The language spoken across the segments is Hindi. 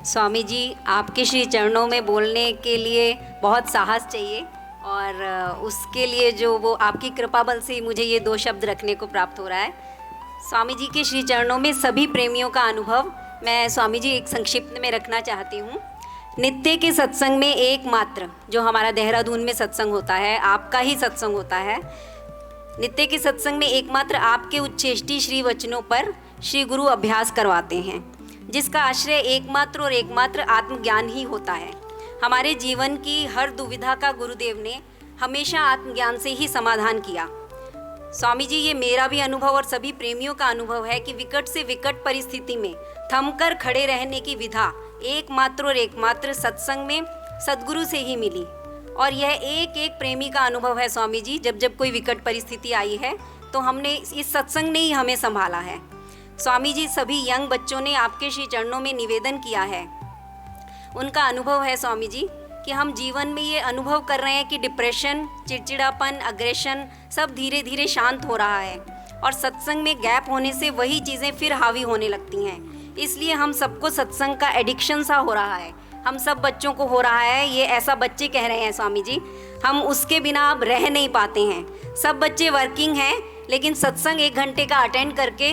स्वामी जी, आपके श्री चरणों में बोलने के लिए बहुत साहस चाहिए और उसके लिए जो वो आपकी कृपा बल से मुझे ये 2 शब्द रखने को प्राप्त हो रहा है। स्वामी जी के श्री चरणों में सभी प्रेमियों का अनुभव मैं स्वामी जी एक संक्षिप्त में रखना चाहती हूँ। नित्य के सत्संग में एकमात्र जो हमारा देहरादून में सत्संग होता है, आपका ही सत्संग होता है। नित्य के सत्संग में एकमात्र आपके उच्छेष्टि श्री वचनों पर श्री गुरु अभ्यास करवाते हैं, जिसका आश्रय एकमात्र और एकमात्र आत्मज्ञान ही होता है। हमारे जीवन की हर दुविधा का गुरुदेव ने हमेशा आत्मज्ञान से ही समाधान किया। स्वामी जी, ये मेरा भी अनुभव और सभी प्रेमियों का अनुभव है कि विकट से विकट परिस्थिति में थमकर खड़े रहने की विधा एकमात्र और एकमात्र सत्संग में सद्गुरु से ही मिली। और यह एक एक प्रेमी का अनुभव है स्वामी जी। जब जब कोई विकट परिस्थिति आई है तो हमने इस सत्संग ने ही हमें संभाला है। स्वामी जी, सभी यंग बच्चों ने आपके श्री चरणों में निवेदन किया है, उनका अनुभव है स्वामी जी कि हम जीवन में ये अनुभव कर रहे हैं कि डिप्रेशन, चिड़चिड़ापन, अग्रेशन सब धीरे धीरे शांत हो रहा है और सत्संग में गैप होने से वही चीज़ें फिर हावी होने लगती हैं। इसलिए हम सबको सत्संग का एडिक्शन सा हो रहा है, हम सब बच्चों को हो रहा है। ये ऐसा बच्चे कह रहे हैं स्वामी जी, हम उसके बिना अब रह नहीं पाते हैं। सब बच्चे वर्किंग हैं, लेकिन सत्संग 1 घंटे का अटेंड करके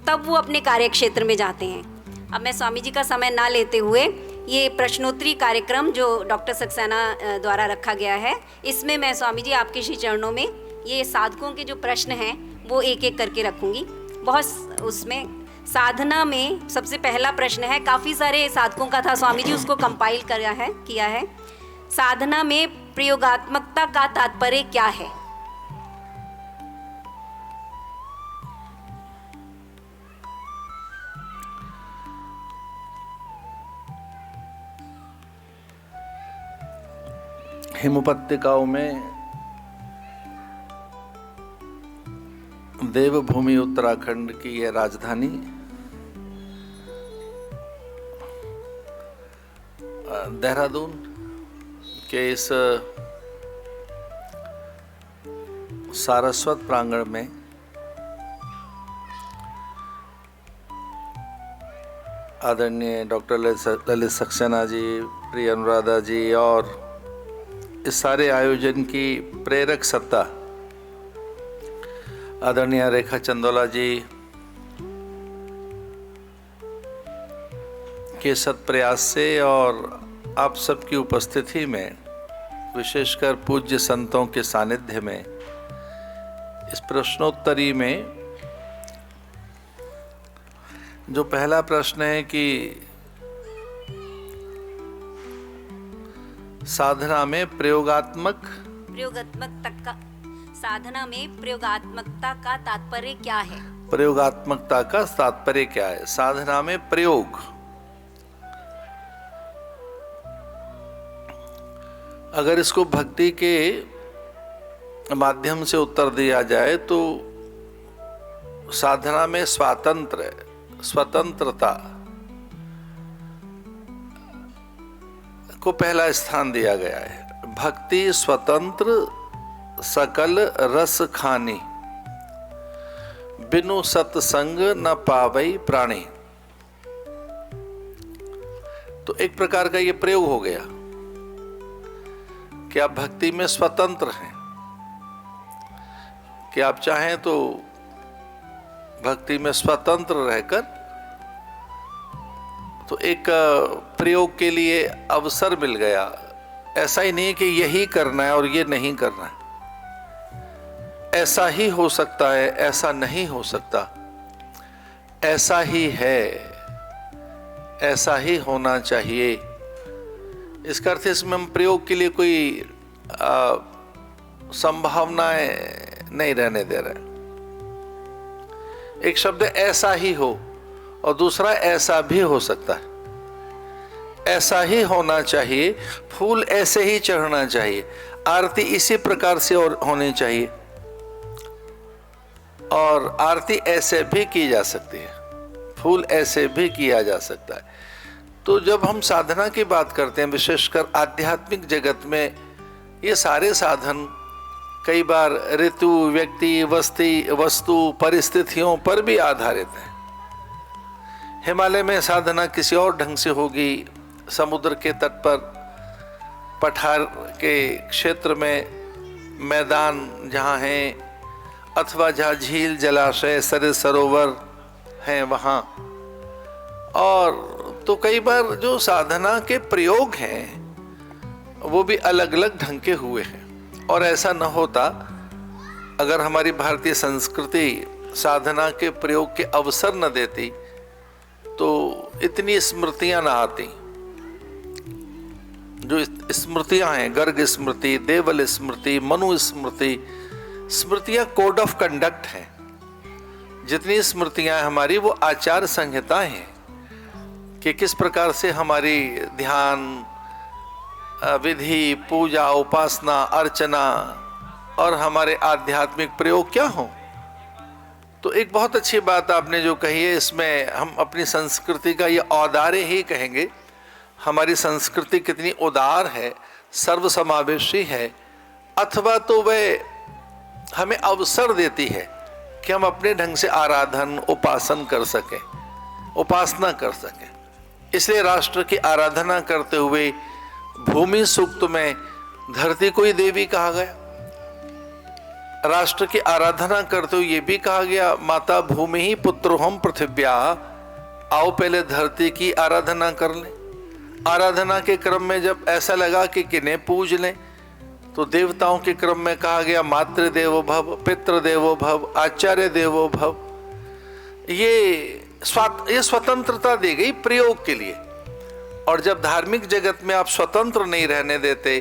तब वो अपने कार्य क्षेत्र में जाते हैं। अब मैं स्वामी जी का समय ना लेते हुए ये प्रश्नोत्तरी कार्यक्रम जो डॉक्टर सक्सेना द्वारा रखा गया है, इसमें मैं स्वामी जी आपके श्री चरणों में ये साधकों के जो प्रश्न हैं वो एक एक करके रखूँगी। बहुत उसमें साधना में सबसे पहला प्रश्न है, काफ़ी सारे साधकों का था स्वामी जी, उसको कंपाइल किया है। साधना में प्रयोगात्मकता का तात्पर्य क्या है? हिमपत्तिकाओं में देवभूमि उत्तराखंड की यह राजधानी देहरादून के इस सारस्वत प्रांगण में आदरणीय डॉक्टर ललित सक्सेना जी, प्रिय अनुराधा जी और इस सारे आयोजन की प्रेरक सत्ता आदरणीय रेखा चंदोला जी के सत प्रयास से और आप सबकी उपस्थिति में, विशेषकर पूज्य संतों के सानिध्य में, इस प्रश्नोत्तरी में जो पहला प्रश्न है कि साधना में साधना में प्रयोगात्मकता का तात्पर्य क्या है? प्रयोगात्मकता का तात्पर्य क्या है? साधना में प्रयोग, अगर इसको भक्ति के माध्यम से उत्तर दिया जाए तो साधना में स्वतंत्रता को पहला स्थान दिया गया है। भक्ति स्वतंत्र सकल रस खानी, बिनु सत्संग न पावई प्राणी। तो एक प्रकार का ये प्रयोग हो गया कि आप भक्ति में स्वतंत्र हैं, कि आप चाहें तो भक्ति में स्वतंत्र रहकर तो एक प्रयोग के लिए अवसर मिल गया। ऐसा ही नहीं कि यही करना है और ये नहीं करना है, ऐसा ही हो सकता है, ऐसा नहीं हो सकता, ऐसा ही है, ऐसा ही होना चाहिए। इसका अर्थ इसमें हम प्रयोग के लिए कोई संभावनाएं नहीं रहने दे रहे। एक शब्द ऐसा ही हो और दूसरा ऐसा भी हो सकता है। ऐसा ही होना चाहिए, फूल ऐसे ही चढ़ना चाहिए, आरती इसी प्रकार से और होनी चाहिए, और आरती ऐसे भी की जा सकती है, फूल ऐसे भी किया जा सकता है। तो जब हम साधना की बात करते हैं, विशेषकर आध्यात्मिक जगत में, ये सारे साधन कई बार ऋतु, व्यक्ति, वस्तु, परिस्थितियों पर भी आधारित है। हिमालय में साधना किसी और ढंग से होगी, समुद्र के तट पर, पठार के क्षेत्र में मैदान जहाँ हैं, अथवा जहाँ झील जलाशय सरित सरोवर हैं वहाँ। और तो कई बार जो साधना के प्रयोग हैं वो भी अलग अलग ढंग के हुए हैं। और ऐसा न होता अगर हमारी भारतीय संस्कृति साधना के प्रयोग के अवसर न देती तो इतनी स्मृतियां ना आती। जो स्मृतियां हैं, गर्ग स्मृति, देवल स्मृति, मनु स्मृति, स्मृतियां कोड ऑफ कंडक्ट हैं। जितनी स्मृतियां हमारी वो आचार संहिताएं हैं कि किस प्रकार से हमारी ध्यान, विधि, पूजा, उपासना, अर्चना और हमारे आध्यात्मिक प्रयोग क्या हो। तो एक बहुत अच्छी बात आपने जो कही है, इसमें हम अपनी संस्कृति का ये औदार्य ही कहेंगे। हमारी संस्कृति कितनी उदार है, सर्वसमावेशी है, अथवा तो वह हमें अवसर देती है कि हम अपने ढंग से आराधन, उपासन कर सकें, उपासना कर सकें। इसलिए राष्ट्र की आराधना करते हुए भूमि सूक्त में धरती को ही देवी कहा गया। राष्ट्र की आराधना करते हुए ये भी कहा गया, माता भूमि ही पुत्रोहम पृथिव्या, आओ पहले धरती की आराधना कर लें। आराधना के क्रम में जब ऐसा लगा कि किन्हें पूज लें, तो देवताओं के क्रम में कहा गया मातृ देवो भव, पितृ देवो भव, आचार्य देवो भव। ये स्वतंत्रता दी गई प्रयोग के लिए। और जब धार्मिक जगत में आप स्वतंत्र नहीं रहने देते,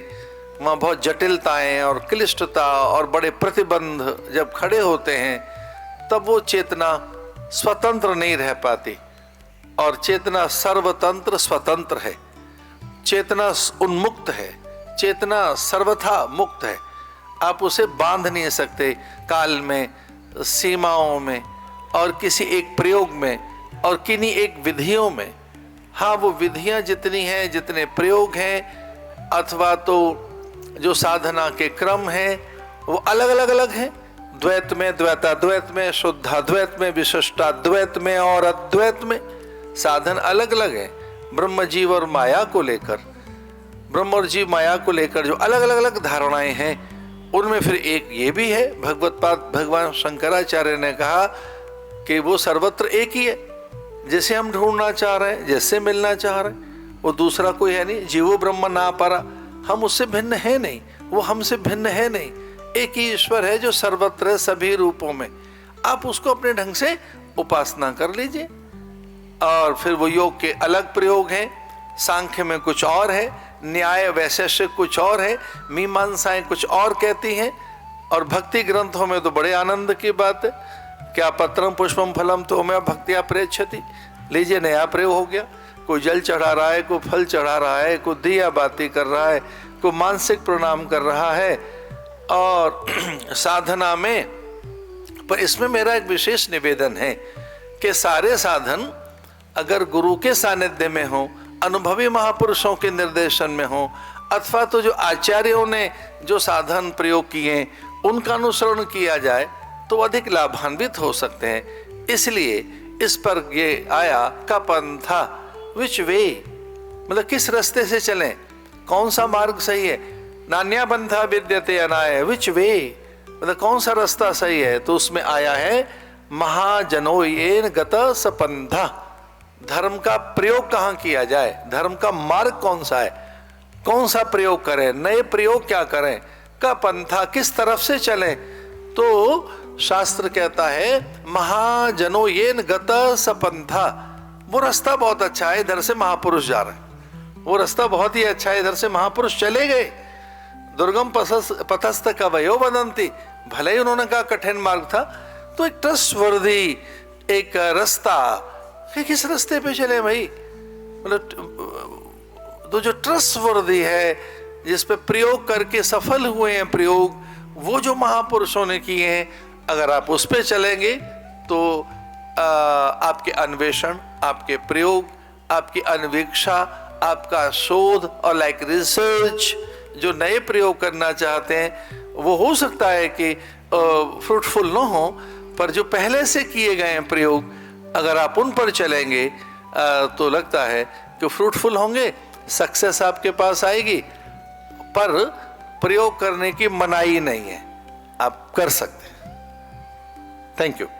वहाँ बहुत जटिलताएं और क्लिष्टता और बड़े प्रतिबंध जब खड़े होते हैं, तब वो चेतना स्वतंत्र नहीं रह पाती। और चेतना सर्वतंत्र स्वतंत्र है, चेतना उन्मुक्त है, चेतना सर्वथा मुक्त है। आप उसे बांध नहीं सकते काल में, सीमाओं में, और किसी एक प्रयोग में, और किन्हीं एक विधियों में। हाँ, वो विधियां जितनी हैं, जितने प्रयोग हैं, अथवा तो जो साधना के क्रम हैं, वो अलग अलग हैं। द्वैत में, द्वैताद्वैत में, शुद्धाद्वैत में, विशिष्टाद्वैत में और अद्वैत में साधन अलग अलग है। ब्रह्म जीव और माया को लेकर, ब्रह्म और जीव माया को लेकर जो अलग अलग धारणाएं हैं, उनमें फिर एक ये भी है, भगवत्पाद भगवान शंकराचार्य ने कहा कि वो सर्वत्र एक ही है। जैसे हम ढूंढना चाह रहे हैं, जैसे मिलना चाह रहे हैं, वो दूसरा कोई है नहीं। जीवो ब्रह्म ना परा, हम उससे भिन्न है नहीं, वो हमसे भिन्न है नहीं। एक ही ईश्वर है जो सर्वत्र सभी रूपों में। आप उसको अपने ढंग से उपासना कर लीजिए। और फिर वो योग के अलग प्रयोग हैं। सांख्य में कुछ और है, न्याय वैशेषिक कुछ और है, मीमांसाएं कुछ और कहती हैं। और भक्ति ग्रंथों में तो बड़े आनंद की बात है, क्या पत्रम पुष्पम फलम तो मैं भक्तिया प्रेक्षति। लीजिए, नया प्रयोग हो गया। कोई जल चढ़ा रहा है, कोई फल चढ़ा रहा है, कोई दिया बाती कर रहा है, कोई मानसिक प्रणाम कर रहा है। और साधना में, पर इसमें मेरा एक विशेष निवेदन है कि सारे साधन अगर गुरु के सानिध्य में हो, अनुभवी महापुरुषों के निर्देशन में हो, अथवा तो जो आचार्यों ने जो साधन प्रयोग किए उनका अनुसरण किया जाए, तो अधिक लाभान्वित हो सकते हैं। इसलिए इस पर ये आया का पंथा, विच वे, मतलब किस रास्ते से चलें, कौन सा मार्ग सही है। नान्या बंधा विद्यते अनाय, विच वे, मतलब कौन सा रास्ता सही है। तो उसमें आया है महाजनो येन गत सपंथा, धर्म का प्रयोग कहाँ किया जाए, धर्म का मार्ग कौन सा है, कौन सा प्रयोग करें, नए प्रयोग क्या करें, का पंथा, किस तरफ से चलें। तो शास्त्र कहता है महाजनो येन गत सपंथा, वो रास्ता बहुत अच्छा है, इधर से महापुरुष जा रहे हैं, वो रास्ता बहुत ही अच्छा है, इधर से महापुरुष चले गए। दुर्गम पथस्थ कवयो वदंती, भले ही उन्होंने कहा कठिन मार्ग था, तो एक ट्रस्टवर्दी एक रास्ता, कि किस रास्ते पे चले भाई, मतलब तो जो ट्रस्टवर्दी है, जिस पे प्रयोग करके सफल हुए हैं प्रयोग, वो जो महापुरुषों ने किए हैं, अगर आप उस पे चलेंगे तो आपके अन्वेषण, आपके प्रयोग, आपकी अन्वेक्षा, आपका शोध और लाइक रिसर्च, जो नए प्रयोग करना चाहते हैं, वो हो सकता है कि फ्रूटफुल न हो, पर जो पहले से किए गए हैं प्रयोग, अगर आप उन पर चलेंगे तो लगता है कि फ्रूटफुल होंगे, सक्सेस आपके पास आएगी, पर प्रयोग करने की मनाही नहीं है, आप कर सकते हैं। Thank you.